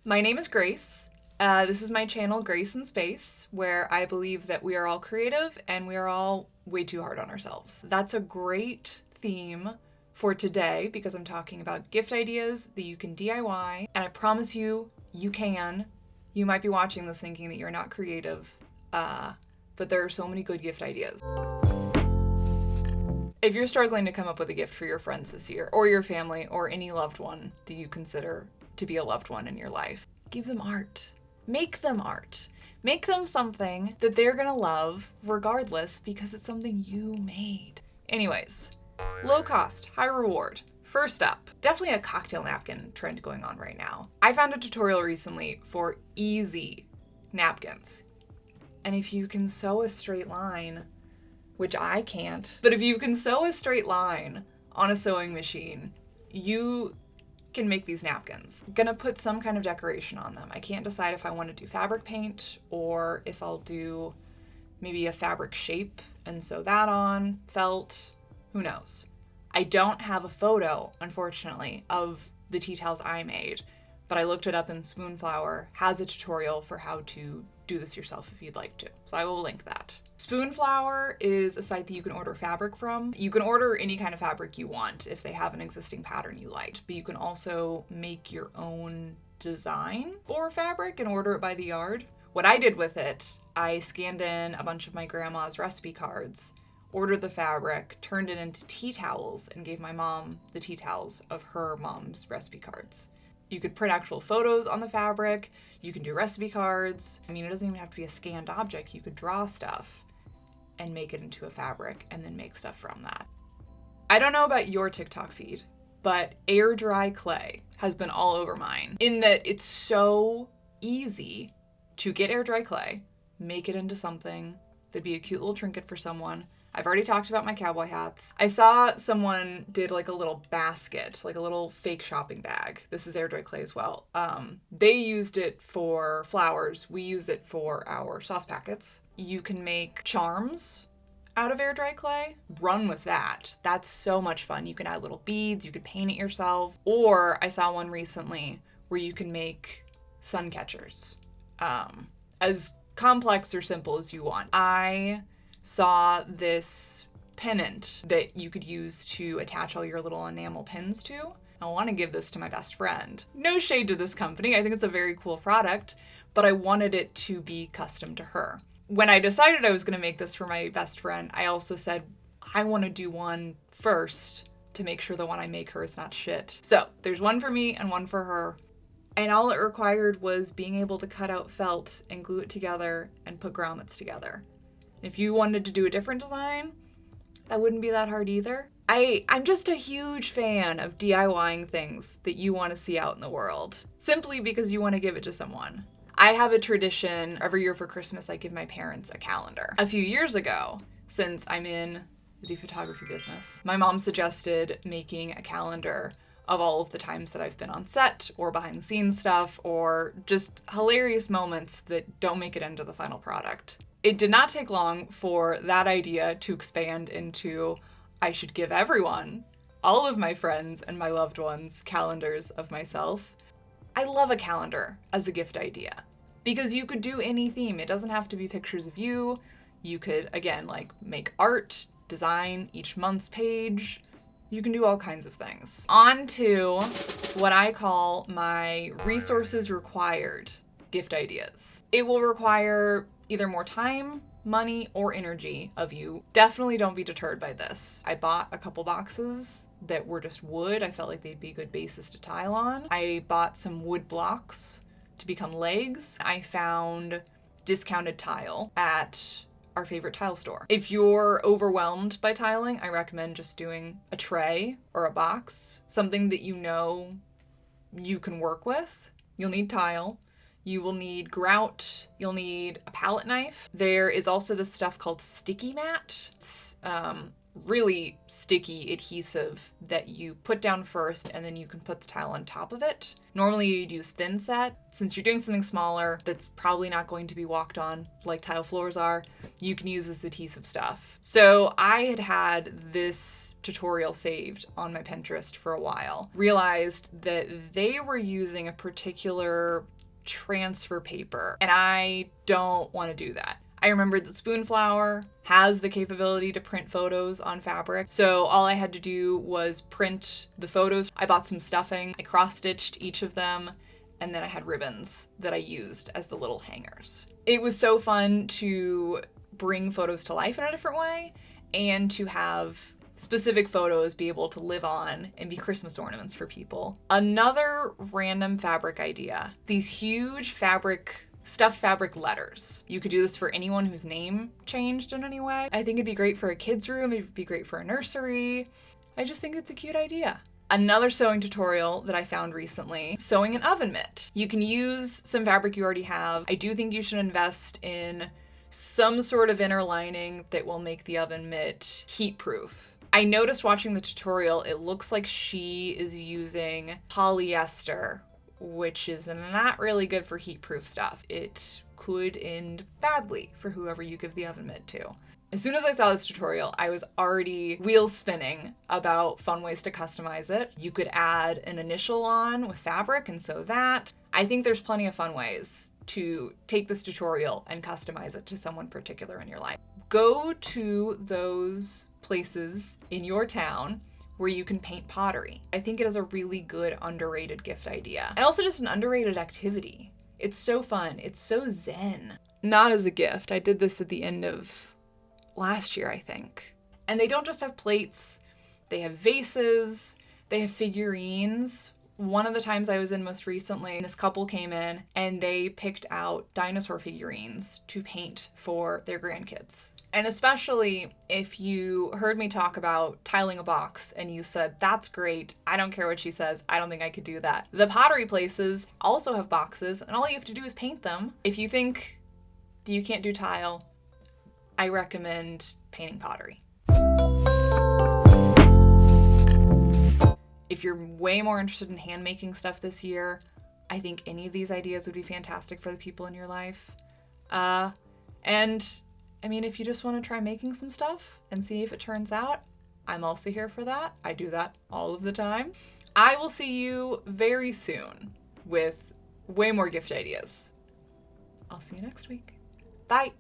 My name is Grace. This is my channel, Grace in Space, where I believe that we are all creative and we are all way too hard on ourselves. That's a great theme for today because I'm talking about gift ideas that you can DIY, and I promise you, you can. You might be watching this thinking that you're not creative, but there are so many good gift ideas. If you're struggling to come up with a gift for your friends this year, or your family, or any loved one that you consider to be a loved one in your life, give them art. Make them art. Make them something that they're gonna love regardless because it's something you made. Anyways, low cost, high reward. First up, definitely a cocktail napkin trend going on right now. I found a tutorial recently for easy napkins. And if you can sew a straight line, which I can't, but if you can sew a straight line on a sewing machine, you can make these napkins. I'm gonna put some kind of decoration on them. I can't decide if I want to do fabric paint or if I'll do maybe a fabric shape and sew that on, felt, who knows. I don't have a photo, unfortunately, of the tea towels I made, but I looked it up and Spoonflower has a tutorial for how to do this yourself if you'd like to. So I will link that. Spoonflower is a site that you can order fabric from. You can order any kind of fabric you want if they have an existing pattern you liked, but you can also make your own design for fabric and order it by the yard. What I did with it, I scanned in a bunch of my grandma's recipe cards, ordered the fabric, turned it into tea towels, and gave my mom the tea towels of her mom's recipe cards. You could print actual photos on the fabric. You can do recipe cards. I mean, it doesn't even have to be a scanned object. You could draw stuff and make it into a fabric and then make stuff from that. I don't know about your TikTok feed, but air dry clay has been all over mine in that it's so easy to get air dry clay, make it into something that'd be a cute little trinket for someone. I've already talked about my cowboy hats. I saw someone did like a little basket, like a little fake shopping bag. This is air dry clay as well. They used it for flowers. We use it for our sauce packets. You can make charms out of air dry clay. Run with that. That's so much fun. You can add little beads. You could paint it yourself. Or I saw one recently where you can make sun catchers. As complex or simple as you want. I saw this pennant that you could use to attach all your little enamel pins to. I want to give this to my best friend. No shade to this company. I think it's a very cool product, but I wanted it to be custom to her. When I decided I was going to make this for my best friend, I also said, I want to do one first to make sure the one I make her is not shit. So there's one for me and one for her. And all it required was being able to cut out felt and glue it together and put grommets together. If you wanted to do a different design, that wouldn't be that hard either. I'm just a huge fan of DIYing things that you want to see out in the world, simply because you want to give it to someone. I have a tradition, every year for Christmas I give my parents a calendar. A few years ago, since I'm in the photography business, my mom suggested making a calendar of all of the times that I've been on set or behind the scenes stuff or just hilarious moments that don't make it into the final product. It did not take long for that idea to expand into I should give everyone, all of my friends and my loved ones, calendars of myself. I love a calendar as a gift idea because you could do any theme. It doesn't have to be pictures of you. You could, again, like make art, design each month's page. You can do all kinds of things. On to what I call my resources required gift ideas. It will require either more time, money, or energy of you. Definitely don't be deterred by this. I bought a couple boxes that were just wood. I felt like they'd be good bases to tile on. I bought some wood blocks to become legs. I found discounted tile at our favorite tile store. If you're overwhelmed by tiling, I recommend just doing a tray or a box, something that you know you can work with. You'll need tile. You will need grout. You'll need a palette knife. There is also this stuff called sticky mat. It's really sticky adhesive that you put down first and then you can put the tile on top of it. Normally you'd use thin set. Since you're doing something smaller that's probably not going to be walked on like tile floors are, you can use this adhesive stuff. So I had this tutorial saved on my Pinterest for a while. Realized that they were using a particular transfer paper and I don't want to do that. I remembered that Spoonflower has the capability to print photos on fabric. So all I had to do was print the photos. I bought some stuffing. I cross-stitched each of them. And then I had ribbons that I used as the little hangers. It was so fun to bring photos to life in a different way and to have specific photos be able to live on and be Christmas ornaments for people. Another random fabric idea. These huge stuffed fabric letters. You could do this for anyone whose name changed in any way. I think it'd be great for a kid's room. It'd be great for a nursery. I just think it's a cute idea. Another sewing tutorial that I found recently, sewing an oven mitt. You can use some fabric you already have. I do think you should invest in some sort of inner lining that will make the oven mitt heat proof. I noticed watching the tutorial, it looks like she is using polyester, which is not really good for heat-proof stuff. It could end badly for whoever you give the oven mitt to. As soon as I saw this tutorial, I was already wheels spinning about fun ways to customize it. You could add an initial on with fabric and sew that. I think there's plenty of fun ways to take this tutorial and customize it to someone particular in your life. Go to those places in your town where you can paint pottery. I think it is a really good underrated gift idea. And also just an underrated activity. It's so fun. It's so zen. Not as a gift. I did this at the end of last year, I think. And they don't just have plates. They have vases. They have figurines. One of the times I was in most recently, this couple came in and they picked out dinosaur figurines to paint for their grandkids. And especially if you heard me talk about tiling a box and you said, that's great, I don't care what she says, I don't think I could do that. The pottery places also have boxes and all you have to do is paint them. If you think you can't do tile, I recommend painting pottery. If you're way more interested in hand making stuff this year, I think any of these ideas would be fantastic for the people in your life. If you just want to try making some stuff and see if it turns out, I'm also here for that. I do that all of the time. I will see you very soon with way more gift ideas. I'll see you next week. Bye.